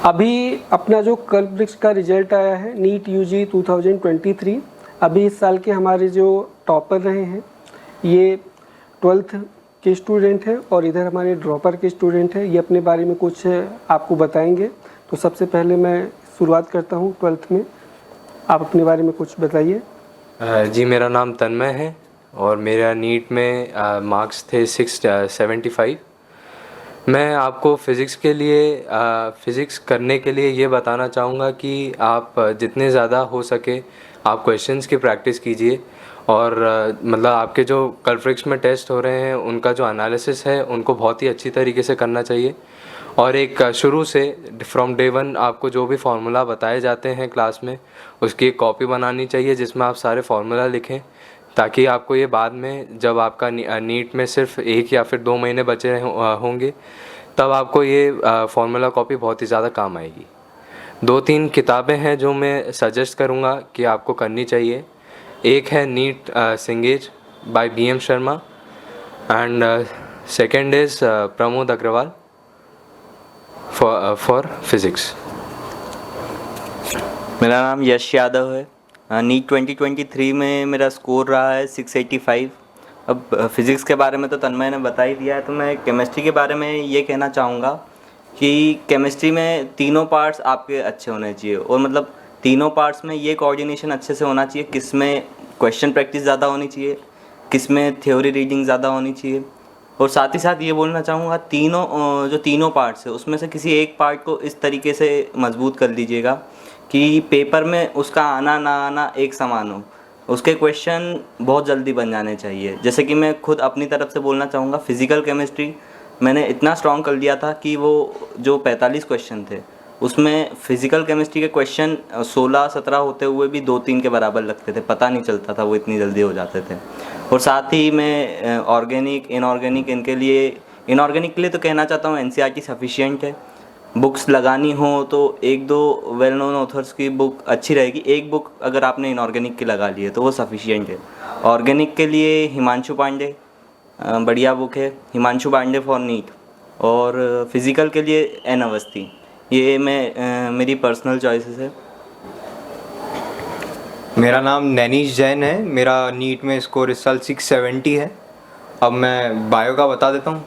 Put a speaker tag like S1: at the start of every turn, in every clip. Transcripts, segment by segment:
S1: अभी अपना जो कल्पवृक्ष का रिजल्ट आया है नीट यूजी 2023, अभी इस साल के हमारे जो टॉपर रहे हैं ये 12th के स्टूडेंट हैं और इधर हमारे ड्रॉपर के स्टूडेंट हैं। ये अपने बारे में कुछ आपको बताएंगे। तो सबसे पहले मैं शुरुआत करता हूँ 12th में, आप अपने बारे में कुछ बताइए।
S2: जी, मेरा नाम तन्मय है और मेरा नीट में मार्क्स थे 675। मैं आपको फ़िज़िक्स के लिए फ़िज़िक्स करने के लिए ये बताना चाहूँगा कि आप जितने ज़्यादा हो सके आप क्वेश्चंस की प्रैक्टिस कीजिए और मतलब आपके जो कल्प्रिक्स में टेस्ट हो रहे हैं उनका जो एनालिसिस है उनको बहुत ही अच्छी तरीके से करना चाहिए। और एक शुरू से फ्रॉम डे वन आपको जो भी फार्मूला बताए जाते हैं क्लास में उसकी एक कॉपी बनानी चाहिए जिसमें आप सारे फार्मूला लिखें, ताकि आपको ये बाद में जब आपका नीट में सिर्फ 1 या फिर 2 महीने बचे होंगे तब आपको ये फार्मूला कॉपी बहुत ही ज़्यादा काम आएगी। 2-3 किताबें हैं जो मैं सजेस्ट करूँगा कि आपको करनी चाहिए। एक है नीट सिंगेज by BM Sharma and second is Pramod Agarwal for physics.
S3: मेरा नाम यश यादव है। नीट 2023 में मेरा स्कोर रहा है 685। अब फिज़िक्स के बारे में तो तन्मय ने बता ही दिया है, तो मैं केमिस्ट्री के बारे में ये कहना चाहूँगा कि केमिस्ट्री में तीनों पार्ट्स आपके अच्छे होने चाहिए और मतलब तीनों पार्ट्स में ये कोऑर्डिनेशन अच्छे से होना चाहिए, किस में क्वेश्चन प्रैक्टिस ज़्यादा होनी चाहिए, किस में थ्योरी रीडिंग ज़्यादा होनी चाहिए। और साथ ही साथ ये बोलना चाहूँगा तीनों पार्ट्स है उसमें से किसी एक पार्ट को इस तरीके से मजबूत कर लीजिएगा कि पेपर में उसका आना ना आना एक समान हो, उसके क्वेश्चन बहुत जल्दी बन जाने चाहिए। जैसे कि मैं खुद अपनी तरफ से बोलना चाहूँगा, फ़िज़िकल केमिस्ट्री मैंने इतना स्ट्रॉन्ग कर लिया था कि वो जो 45 क्वेश्चन थे उसमें फ़िज़िकल केमिस्ट्री के क्वेश्चन 16-17 होते हुए भी 2-3 के बराबर लगते थे, पता नहीं चलता था वो इतनी जल्दी हो जाते थे। और साथ ही मैं ऑर्गेनिक इनऑर्गेनिक इनऑर्गेनिक के लिए तो कहना चाहता हूँ NCERT सफिशिएंट है। बुक्स लगानी हो तो 1-2 वेल नोन ऑथर्स की बुक अच्छी रहेगी, एक बुक अगर आपने इनऑर्गेनिक की लगा ली है तो वो सफिशिएंट है। ऑर्गेनिक के लिए हिमांशु पांडे बढ़िया बुक है, हिमांशु पांडे फॉर नीट। और फिज़िकल के लिए एन अवस्थी, ये मेरी पर्सनल चॉइसेस है।
S4: मेरा नाम नैनीश जैन है। मेरा नीट में स्कोर इस साल 670 है। अब मैं बायो का बता देता हूँ।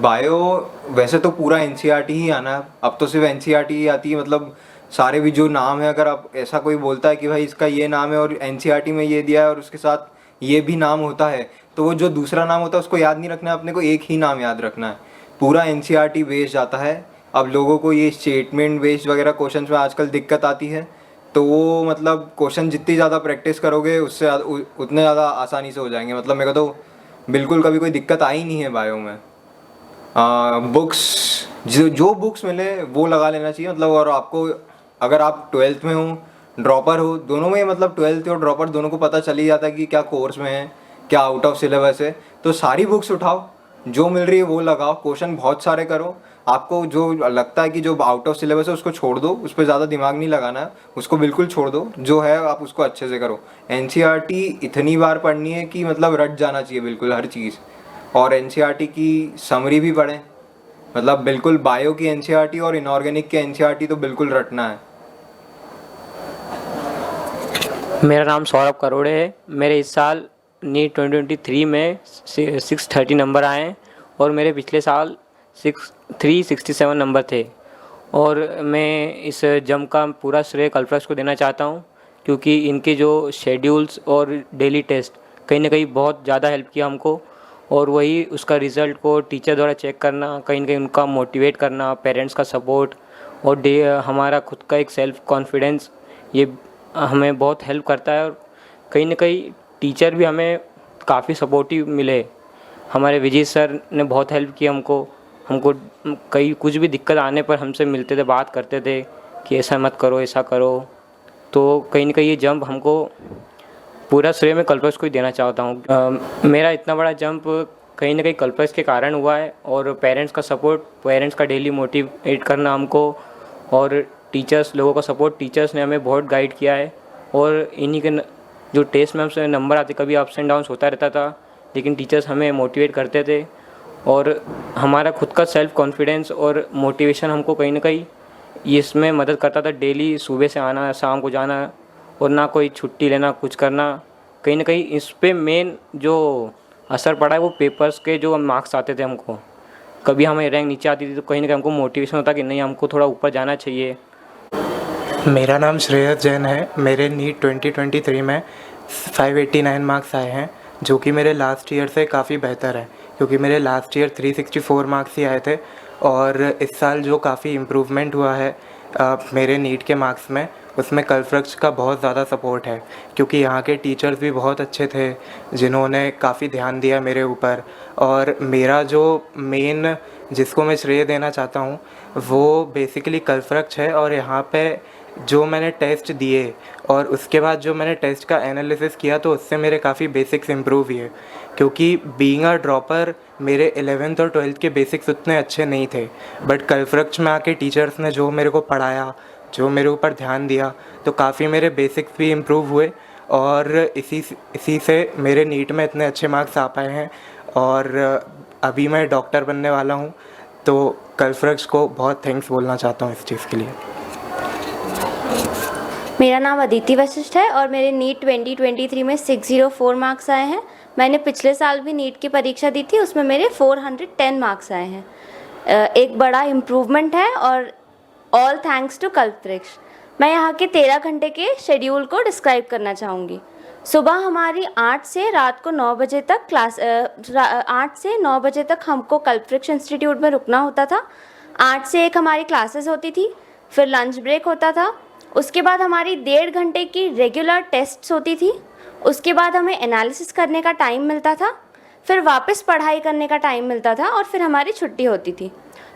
S4: बायो वैसे तो पूरा NCERT ही आना है, अब तो सिर्फ NCERT ही आती है। मतलब सारे भी जो नाम है, अगर आप ऐसा कोई बोलता है कि भाई इसका ये नाम है और NCERT में ये दिया है और उसके साथ ये भी नाम होता है, तो वो जो दूसरा नाम होता है उसको याद नहीं रखना है, अपने को एक ही नाम याद रखना है। पूरा NCERT बेस्ड जाता है। अब लोगों को ये स्टेटमेंट बेस्ड वगैरह क्वेश्चन में आजकल दिक्कत आती है, तो वो मतलब क्वेश्चन जितनी ज़्यादा प्रैक्टिस करोगे उससे उतने ज़्यादा आसानी से हो जाएंगे। मतलब मेरे को तो बिल्कुल कभी कोई दिक्कत आई नहीं है बायो में। बुक्स जो बुक्स मिले वो लगा लेना चाहिए। मतलब और आपको अगर आप 12th में हो, ड्रॉपर हो, दोनों में मतलब 12th और ड्रॉपर दोनों को पता चल ही जाता है कि क्या कोर्स में है, क्या आउट ऑफ सिलेबस है। तो सारी बुक्स उठाओ, जो मिल रही है वो लगाओ, क्वेश्चन बहुत सारे करो। आपको जो लगता है कि जो आउट ऑफ सिलेबस है उसको छोड़ दो, उस पर ज़्यादा दिमाग नहीं लगाना है, उसको बिल्कुल छोड़ दो। जो है आप उसको अच्छे से करो। NCERT इतनी बार पढ़नी है कि मतलब रट जाना चाहिए बिल्कुल हर चीज़। और NCERT की समरी भी पढ़ें, मतलब बिल्कुल बायो की NCERT और इनऑर्गेनिक के NCERT तो बिल्कुल रटना है।
S5: मेरा नाम सौरभ करोड़े है। मेरे इस साल नीट 2023 में 630 नंबर आए हैं और मेरे पिछले साल 367 नंबर थे। और मैं इस जंप का पूरा श्रेय कल्पवृक्ष को देना चाहता हूं, क्योंकि इनके जो शेड्यूल्स और डेली टेस्ट कहीं ना कहीं बहुत ज़्यादा हेल्प किया हमको। और वही उसका रिज़ल्ट को टीचर द्वारा चेक करना, कहीं ना कहीं उनका मोटिवेट करना, पेरेंट्स का सपोर्ट और हमारा खुद का एक सेल्फ कॉन्फिडेंस, ये हमें बहुत हेल्प करता है। और कहीं ना कहीं टीचर भी हमें काफ़ी सपोर्टिव मिले। हमारे विजय सर ने बहुत हेल्प की हमको कई कुछ भी दिक्कत आने पर हमसे मिलते थे, बात करते थे कि ऐसा मत करो, ऐसा करो। तो कहीं ना कहीं ये जंप हमको पूरा श्रेय मैं कल्पवृक्ष को ही देना चाहता हूँ। मेरा इतना बड़ा जंप कहीं ना कहीं कल्पवृक्ष के कारण हुआ है। और पेरेंट्स का सपोर्ट, पेरेंट्स का डेली मोटिवेट करना हमको, और टीचर्स लोगों का सपोर्ट, टीचर्स ने हमें बहुत गाइड किया है। और इन्हीं के जो टेस्ट में हमसे नंबर आते, कभी अप्स एंड डाउन्स होता रहता था, लेकिन टीचर्स हमें मोटिवेट करते थे। और हमारा खुद का सेल्फ कॉन्फिडेंस और मोटिवेशन हमको कहीं ना कहीं ये इसमें मदद करता था। डेली सुबह से आना, शाम को जाना और ना कोई छुट्टी लेना, कुछ करना। कहीं ना कहीं इस पे मेन जो असर पड़ा है वो पेपर्स के जो मार्क्स आते थे हमको, कभी हमें रैंक नीचे आती थी तो कहीं ना कहीं हमको मोटिवेशन होता कि नहीं, हमको थोड़ा ऊपर जाना चाहिए।
S6: मेरा नाम श्रेयस जैन है। मेरे नीट 2023 में 589 मार्क्स आए हैं, जो कि मेरे लास्ट ईयर से काफ़ी बेहतर है, क्योंकि मेरे लास्ट ईयर 364 मार्क्स ही आए थे। और इस साल जो काफ़ी इम्प्रूवमेंट हुआ है मेरे नीट के मार्क्स में, उसमें कलफ्रक्स का बहुत ज़्यादा सपोर्ट है, क्योंकि यहाँ के टीचर्स भी बहुत अच्छे थे जिन्होंने काफ़ी ध्यान दिया मेरे ऊपर। और मेरा जो मेन जिसको मैं श्रेय देना चाहता हूँ वो बेसिकली कलफ्रक्स है। और यहाँ पे जो मैंने टेस्ट दिए और उसके बाद जो मैंने टेस्ट का एनालिसिस किया तो उससे मेरे काफ़ी बेसिक्स इम्प्रूव हुए, क्योंकि बीइंग अ ड्रॉपर मेरे 11th और 12th के बेसिक्स उतने अच्छे नहीं थे। बट कलफ्रक्स में आके टीचर्स ने जो मेरे को पढ़ाया, जो मेरे ऊपर ध्यान दिया, तो काफ़ी मेरे बेसिक्स भी इम्प्रूव हुए और इसी से मेरे नीट में इतने अच्छे मार्क्स आ पाए हैं। और अभी मैं डॉक्टर बनने वाला हूँ, तो कलफ्रक्स को बहुत थैंक्स बोलना चाहता हूँ इस चीज़ के लिए।
S7: मेरा नाम अदिति वशिष्ठ है और मेरे नीट 2023 में 604 मार्क्स आए हैं। मैंने पिछले साल भी नीट की परीक्षा दी थी, उसमें मेरे 410 मार्क्स आए हैं। एक बड़ा इम्प्रूवमेंट है और ऑल थैंक्स टू कल्पवृक्ष। मैं यहाँ के 13 घंटे के शेड्यूल को डिस्क्राइब करना चाहूँगी। सुबह हमारी 8 से रात को 9 बजे तक 8 से 9 बजे तक हमको कल्पवृक्ष इंस्टीट्यूट में रुकना होता था। 8 से 1 हमारी क्लासेस होती थी, फिर लंच ब्रेक होता था। उसके बाद हमारी 1.5 घंटे की रेगुलर टेस्ट्स होती थी। उसके बाद हमें एनालिसिस करने का टाइम मिलता था, फिर वापस पढ़ाई करने का टाइम मिलता था और फिर हमारी छुट्टी होती थी।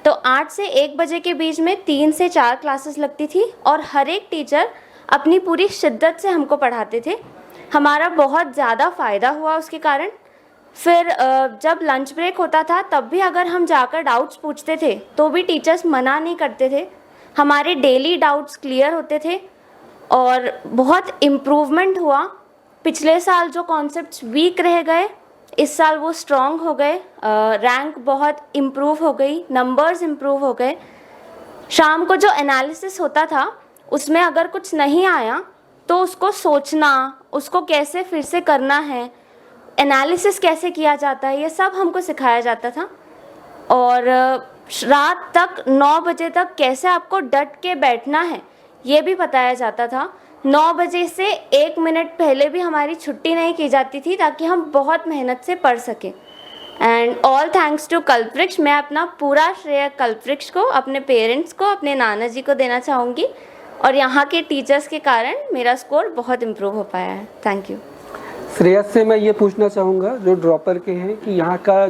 S7: तो 8 से 1 बजे के बीच में 3 से 4 क्लासेस लगती थी और हर एक टीचर अपनी पूरी शिद्दत से हमको पढ़ाते थे। हमारा बहुत ज़्यादा फ़ायदा हुआ उसके कारण। फिर जब लंच ब्रेक होता था तब भी अगर हम जाकर डाउट्स पूछते थे तो भी टीचर्स मना नहीं करते थे। हमारे डेली डाउट्स क्लियर होते थे और बहुत इम्प्रूवमेंट हुआ। पिछले साल जो कॉन्सेप्ट्स वीक रह गए, इस साल वो स्ट्रॉन्ग हो गए। रैंक बहुत इम्प्रूव हो गई, नंबर्स इम्प्रूव हो गए। शाम को जो एनालिसिस होता था उसमें अगर कुछ नहीं आया तो उसको सोचना, उसको कैसे फिर से करना है, एनालिसिस कैसे किया जाता है, ये सब हमको सिखाया जाता था। और रात तक 9 बजे तक कैसे आपको डट के बैठना है ये भी बताया जाता था। 9 बजे से 1 मिनट पहले भी हमारी छुट्टी नहीं की जाती थी ताकि हम बहुत मेहनत से पढ़ सकें। एंड ऑल थैंक्स टू कल्पवृक्ष। मैं अपना पूरा श्रेय कल्पवृक्ष को, अपने पेरेंट्स को, अपने नाना जी को देना चाहूँगी और यहाँ के टीचर्स के कारण मेरा स्कोर बहुत इम्प्रूव हो पाया है। Thank you.
S1: श्रेयस से मैं ये पूछना चाहूँगा जो ड्रॉपर के हैं कि यहाँ का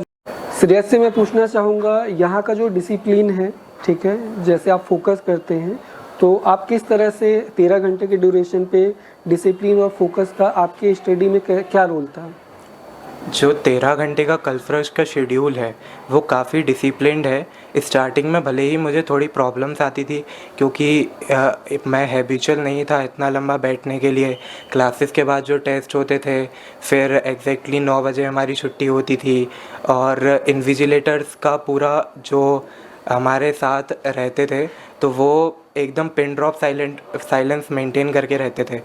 S1: श्रेयस से मैं पूछना चाहूँगा यहाँ का जो डिसिप्लिन है, ठीक है, जैसे आप फोकस करते हैं तो आप किस तरह से 13 घंटे के ड्यूरेशन पे डिसिप्लिन और फोकस का आपके स्टडी में क्या रोल था?
S6: जो 13 घंटे का कल्पवृक्ष का शेड्यूल है वो काफ़ी डिसिप्लिन्ड है। स्टार्टिंग में भले ही मुझे थोड़ी प्रॉब्लम्स आती थी, क्योंकि मैं हैबिचुअल नहीं था इतना लंबा बैठने के लिए। क्लासेस के बाद जो टेस्ट होते थे, फिर एग्जैक्टली 9 बजे हमारी छुट्टी होती थी और इन्विजिलेटर्स का पूरा जो हमारे साथ रहते थे तो वो एकदम पिन ड्रॉप साइलेंस मेंटेन करके रहते थे।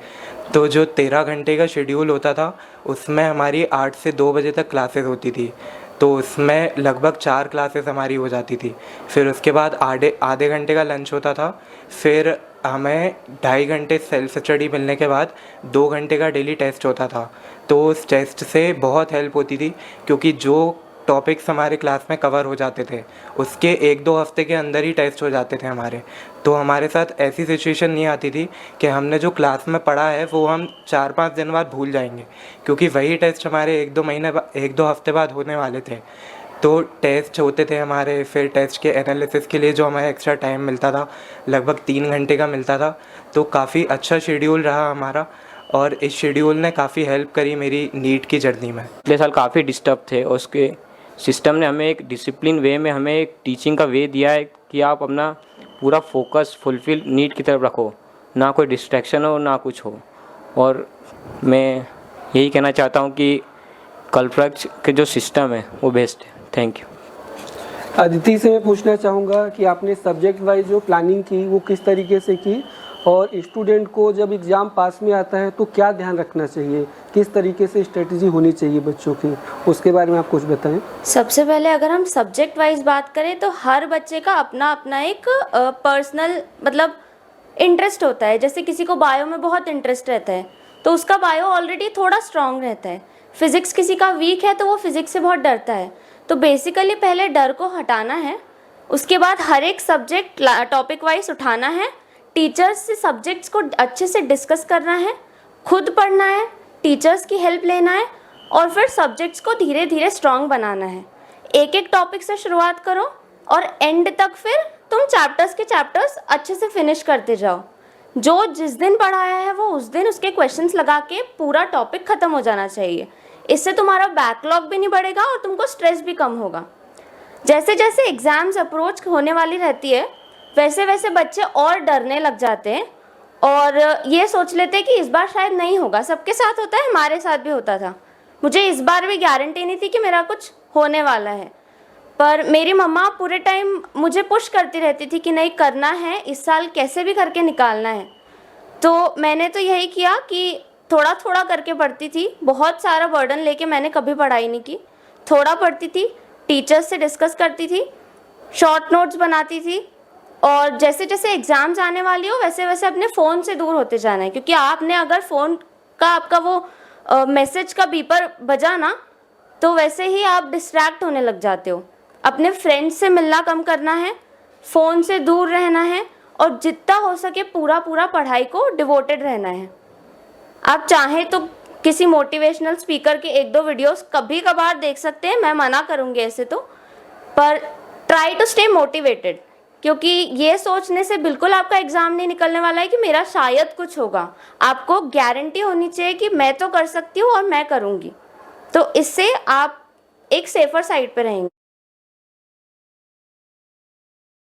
S6: तो जो 13 घंटे का शेड्यूल होता था उसमें हमारी 8 से 2 बजे तक क्लासेस होती थी, तो उसमें लगभग 4 क्लासेस हमारी हो जाती थी। फिर उसके बाद आधे घंटे का लंच होता था, फिर हमें 2.5 घंटे सेल्फ स्टडी मिलने के बाद 2 घंटे का डेली टेस्ट होता था। तो उस टेस्ट से बहुत हेल्प होती थी, क्योंकि जो टॉपिक्स हमारे क्लास में कवर हो जाते थे उसके 1-2 हफ्ते के अंदर ही टेस्ट हो जाते थे हमारे। तो हमारे साथ ऐसी सिचुएशन नहीं आती थी कि हमने जो क्लास में पढ़ा है वो हम 4-5 दिन बाद भूल जाएंगे, क्योंकि वही टेस्ट हमारे 1-2 हफ्ते बाद होने वाले थे। तो टेस्ट होते थे हमारे, फिर टेस्ट के एनालिसिस के लिए जो हमें एक्स्ट्रा टाइम मिलता था लगभग 3 घंटे का मिलता था। तो काफ़ी अच्छा शेड्यूल रहा हमारा और इस शेड्यूल ने काफ़ी हेल्प करी मेरी नीट की जर्नी में।
S5: पिछले साल काफ़ी डिस्टर्ब थे और उसके सिस्टम ने हमें एक डिसिप्लिन वे में हमें एक टीचिंग का वे दिया है कि आप अपना पूरा फोकस फुलफिल नीट की तरफ रखो, ना कोई डिस्ट्रैक्शन हो ना कुछ हो। और मैं यही कहना चाहता हूँ कि कल्पवृक्ष के जो सिस्टम है वो बेस्ट है। Thank you.
S1: अदिति से मैं पूछना चाहूँगा कि आपने सब्जेक्ट वाइज जो प्लानिंग की वो किस तरीके से की, और स्टूडेंट को जब एग्ज़ाम पास में आता है तो क्या ध्यान रखना चाहिए, किस तरीके से स्ट्रेटजी होनी चाहिए बच्चों की, उसके बारे में आप कुछ बताएं।
S7: सबसे पहले अगर हम सब्जेक्ट वाइज बात करें तो हर बच्चे का अपना अपना एक पर्सनल मतलब इंटरेस्ट होता है। जैसे किसी को बायो में बहुत इंटरेस्ट रहता है तो उसका बायो ऑलरेडी थोड़ा स्ट्रॉन्ग रहता है। फिज़िक्स किसी का वीक है तो वो फिज़िक्स से बहुत डरता है। तो बेसिकली पहले डर को हटाना है, उसके बाद हर एक सब्जेक्ट टॉपिक वाइज उठाना है, टीचर्स से सब्जेक्ट्स को अच्छे से डिस्कस करना है, खुद पढ़ना है, टीचर्स की हेल्प लेना है और फिर सब्जेक्ट्स को धीरे धीरे स्ट्रॉन्ग बनाना है। एक एक टॉपिक से शुरुआत करो और एंड तक फिर तुम चैप्टर्स के चैप्टर्स अच्छे से फिनिश करते जाओ। जो जिस दिन पढ़ाया है वो उस दिन उसके क्वेश्चंस लगा के पूरा टॉपिक ख़त्म हो जाना चाहिए। इससे तुम्हारा बैकलॉग भी नहीं बढ़ेगा और तुमको स्ट्रेस भी कम होगा। जैसे जैसे एग्ज़ाम्स अप्रोच होने वाली रहती है वैसे वैसे बच्चे और डरने लग जाते हैं और ये सोच लेते हैं कि इस बार शायद नहीं होगा। सबके साथ होता है, हमारे साथ भी होता था। मुझे इस बार भी गारंटी नहीं थी कि मेरा कुछ होने वाला है, पर मेरी मम्मा पूरे टाइम मुझे पुश करती रहती थी कि नहीं करना है, इस साल कैसे भी करके निकालना है। तो मैंने तो यही किया कि थोड़ा थोड़ा करके पढ़ती थी। बहुत सारा बर्डन लेके मैंने कभी पढ़ाई नहीं की। थोड़ा पढ़ती थी, टीचर्स से डिस्कस करती थी, शॉर्ट नोट्स बनाती थी और जैसे जैसे एग्ज़ाम्स आने वाली हो वैसे वैसे अपने फ़ोन से दूर होते जाना है। क्योंकि आपने अगर फ़ोन का आपका वो मैसेज का बीपर बजा ना तो वैसे ही आप डिस्ट्रैक्ट होने लग जाते हो। अपने फ्रेंड्स से मिलना कम करना है, फ़ोन से दूर रहना है और जितना हो सके पूरा पूरा पढ़ाई को डिवोटेड रहना है। आप चाहें तो किसी मोटिवेशनल स्पीकर के 1-2 वीडियोस कभी कभार देख सकते हैं, मैं मना करूँगी ऐसे तो, पर ट्राई टू स्टे मोटिवेटेड। क्योंकि ये सोचने से बिल्कुल आपका एग्ज़ाम नहीं निकलने वाला है कि मेरा शायद कुछ होगा। आपको गारंटी होनी चाहिए कि मैं तो कर सकती हूँ और मैं करूँगी। तो इससे आप एक सेफ़र साइड पे रहेंगे।